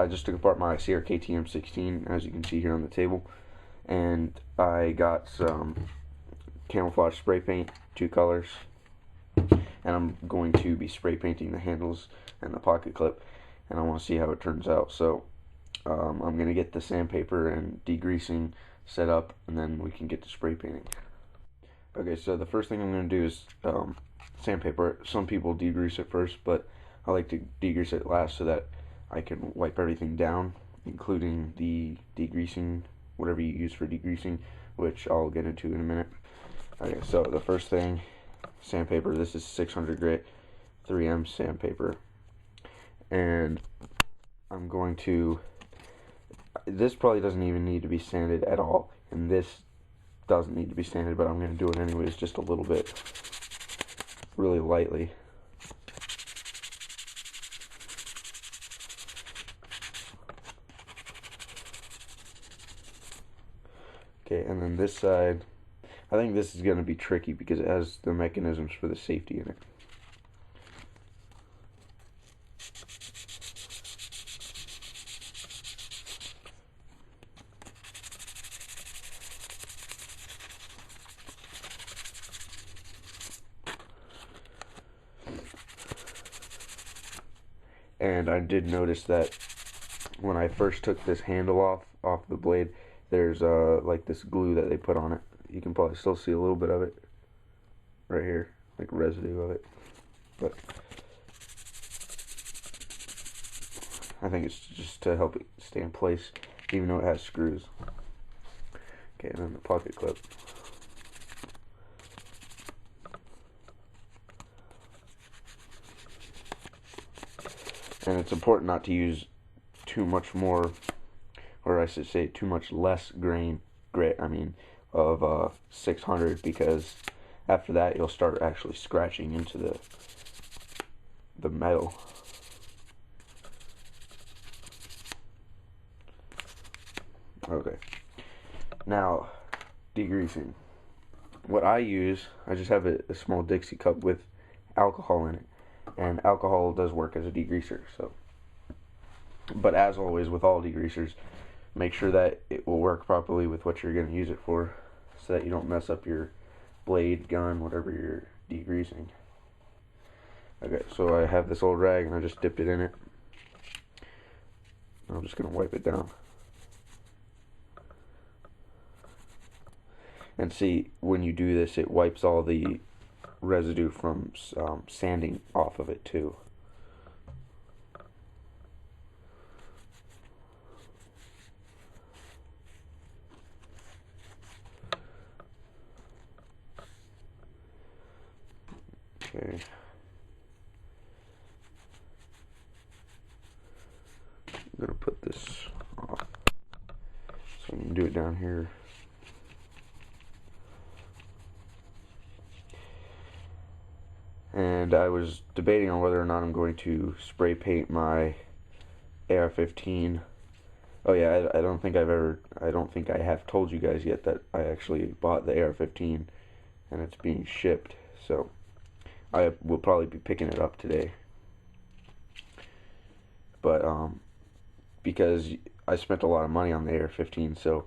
just took apart my CRKTM16, as you can see here on the table, and I got some camouflage spray paint, 2 colors, and I'm going to be spray painting the handles and the pocket clip, and I want to see how it turns out. So I'm going to get the sandpaper and degreasing set up, and then we can get to spray painting. Okay, so the first thing I'm going to do is sandpaper. Some people degrease it first, but I like to degrease it last so that I can wipe everything down, including the degreasing, whatever you use for degreasing, which I'll get into in a minute. Okay, so the first thing, sandpaper. This is 600 grit 3M sandpaper, and I'm going to, this probably doesn't even need to be sanded at all, and this doesn't need to be sanded, but I'm going to do it anyways, just a little bit, really lightly. Okay, and then this side, I think this is going to be tricky because it has the mechanisms for the safety in it. And I did notice that when I first took this handle off the blade, there's like this glue that they put on it. You can probably still see a little bit of it right here, like residue of it, but I think it's just to help it stay in place, even though it has screws. Okay, and then the pocket clip. And it's important not to use too much more, or I should say too much less grit, of 600, because after that you'll start actually scratching into the metal. Okay, now degreasing. What I use, I just have a small Dixie cup with alcohol in it, and alcohol does work as a degreaser. So, but as always with all degreasers, make sure that it will work properly with what you're going to use it for, so that you don't mess up your blade, gun, whatever you're degreasing. Okay, so I have this old rag and I just dipped it in it. I'm just going to wipe it down. And see, when you do this, it wipes all the residue from sanding off of it too. Okay. I'm gonna put this off so I can do it down here. And I was debating on whether or not I'm going to spray paint my AR-15. Oh yeah, I don't think I have told you guys yet that I actually bought the AR-15 and it's being shipped. So I will probably be picking it up today. But because I spent a lot of money on the AR-15, so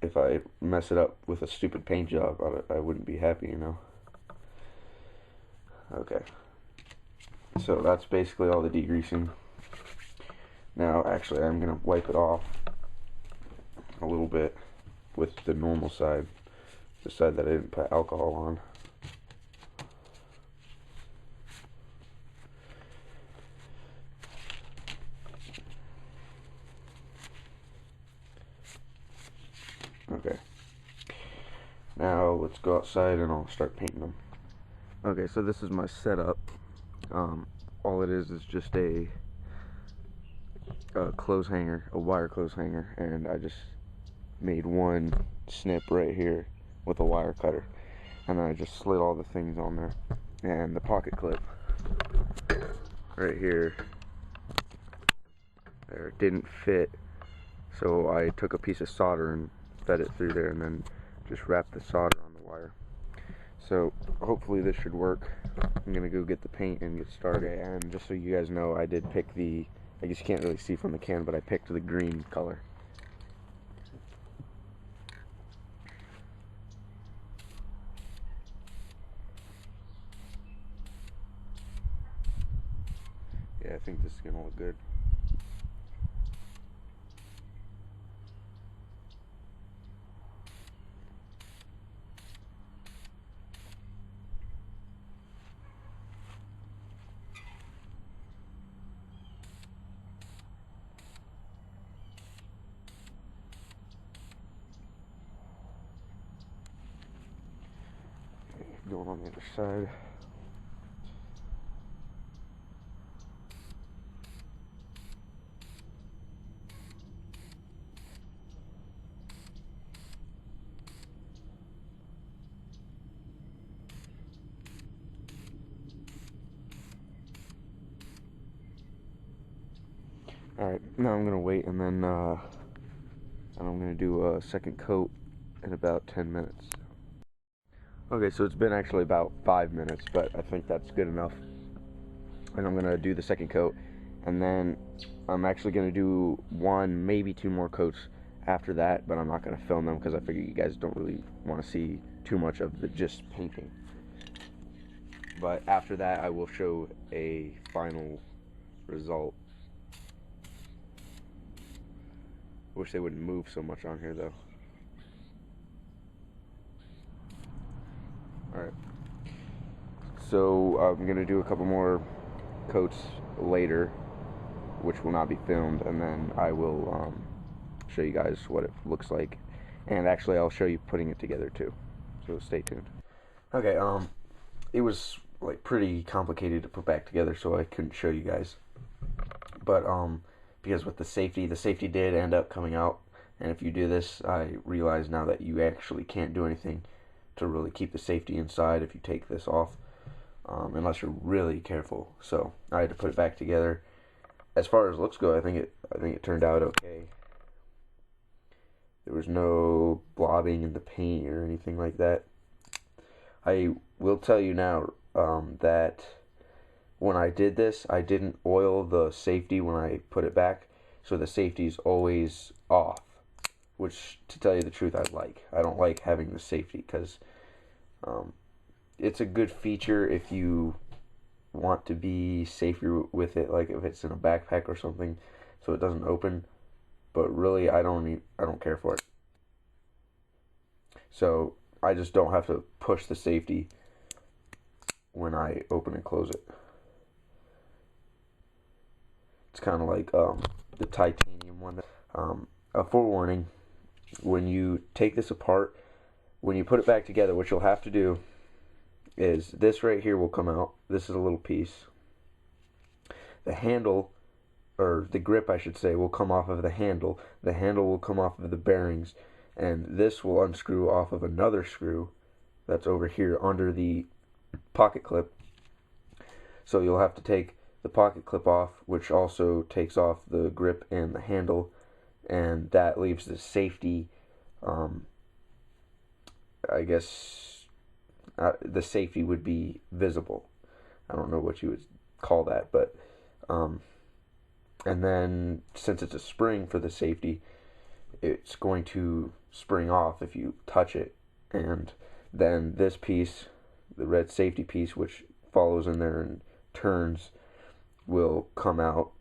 if I mess it up with a stupid paint job, I wouldn't be happy, you know. Okay, so that's basically all the degreasing. Now, actually, I'm going to wipe it off a little bit with the normal side, the side that I didn't put alcohol on. Okay, now let's go outside and I'll start painting them. Okay, so this is my setup. All it is just a clothes hanger, a wire clothes hanger, and I just made one snip right here with a wire cutter, and then I just slid all the things on there. And the pocket clip right here, there, didn't fit, so I took a piece of solder and fed it through there, and then just wrapped the solder on the wire. So hopefully this should work. I'm gonna go get the paint and get started. And just so you guys know, I did pick the I guess you can't really see from the can, but I picked the green color. Yeah, I think this is gonna look good. Going on the other side. Alright, now I'm gonna wait, and then I'm gonna do a second coat in about 10 minutes. Okay, so it's been actually about 5 minutes, but I think that's good enough. And I'm gonna do the second coat, and then I'm actually gonna do 1, maybe 2 more coats after that, but I'm not gonna film them because I figure you guys don't really want to see too much of the just painting. But after that, I will show a final result. Wish they wouldn't move so much on here though. Alright, so I'm gonna do a couple more coats later, which will not be filmed, and then I will show you guys what it looks like, and actually I'll show you putting it together too, so stay tuned. Okay, it was like pretty complicated to put back together, so I couldn't show you guys, but because with the safety did end up coming out, and if you do this, I realize now that you actually can't do anything to really keep the safety inside if you take this off, unless you're really careful. So I had to put it back together. As far as looks go, I think it turned out okay. There was no blobbing in the paint or anything like that. I will tell you now that when I did this, I didn't oil the safety when I put it back, so the safety's always off, which, to tell you the truth, I don't like having the safety, because it's a good feature if you want to be safer with it, like if it's in a backpack or something, so it doesn't open. But really, I don't care for it. So I just don't have to push the safety when I open and close it. It's kind of like the titanium one. A forewarning: when you take this apart, when you put it back together, what you'll have to do is this right here will come out. This is a little piece. The handle, or the grip I should say, will come off of the handle. The handle will come off of the bearings, and this will unscrew off of another screw that's over here under the pocket clip. So you'll have to take the pocket clip off, which also takes off the grip and the handle, and that leaves the safety, I guess the safety would be visible. I don't know what you would call that, but and then since it's a spring for the safety, it's going to spring off if you touch it, and then this piece, the red safety piece, which follows in there and turns, will come out.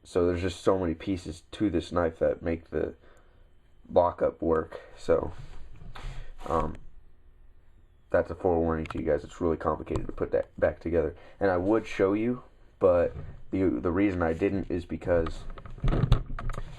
So there's just so many pieces to this knife that make the lockup work. So that's a forewarning to you guys. It's really complicated to put that back together, and I would show you, but the reason I didn't is because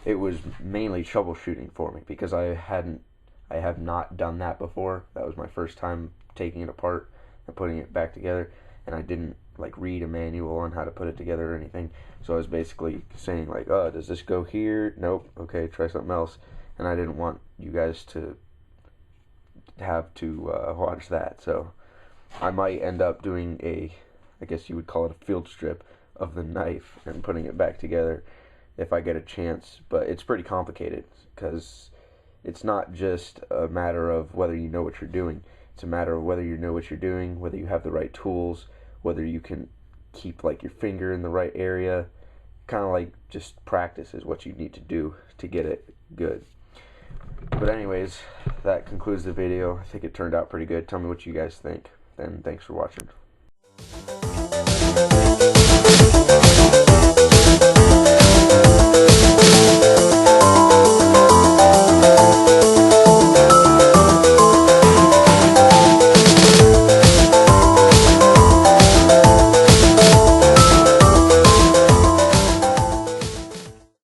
it was mainly troubleshooting for me, because I have not done that before. That was my first time taking it apart and putting it back together, and I didn't like read a manual on how to put it together or anything. So I was basically saying like, oh, does this go here? Nope. Okay, try something else. And I didn't want you guys to have to watch that. So I might end up doing I guess you would call it a field strip of the knife and putting it back together if I get a chance. But it's pretty complicated, because it's not just a matter of whether you know what you're doing. It's a matter of whether you know what you're doing, whether you have the right tools, whether you can keep like your finger in the right area, kind of like just practice is what you need to do to get it good. But anyways, that concludes the video. I think it turned out pretty good. Tell me what you guys think, and thanks for watching.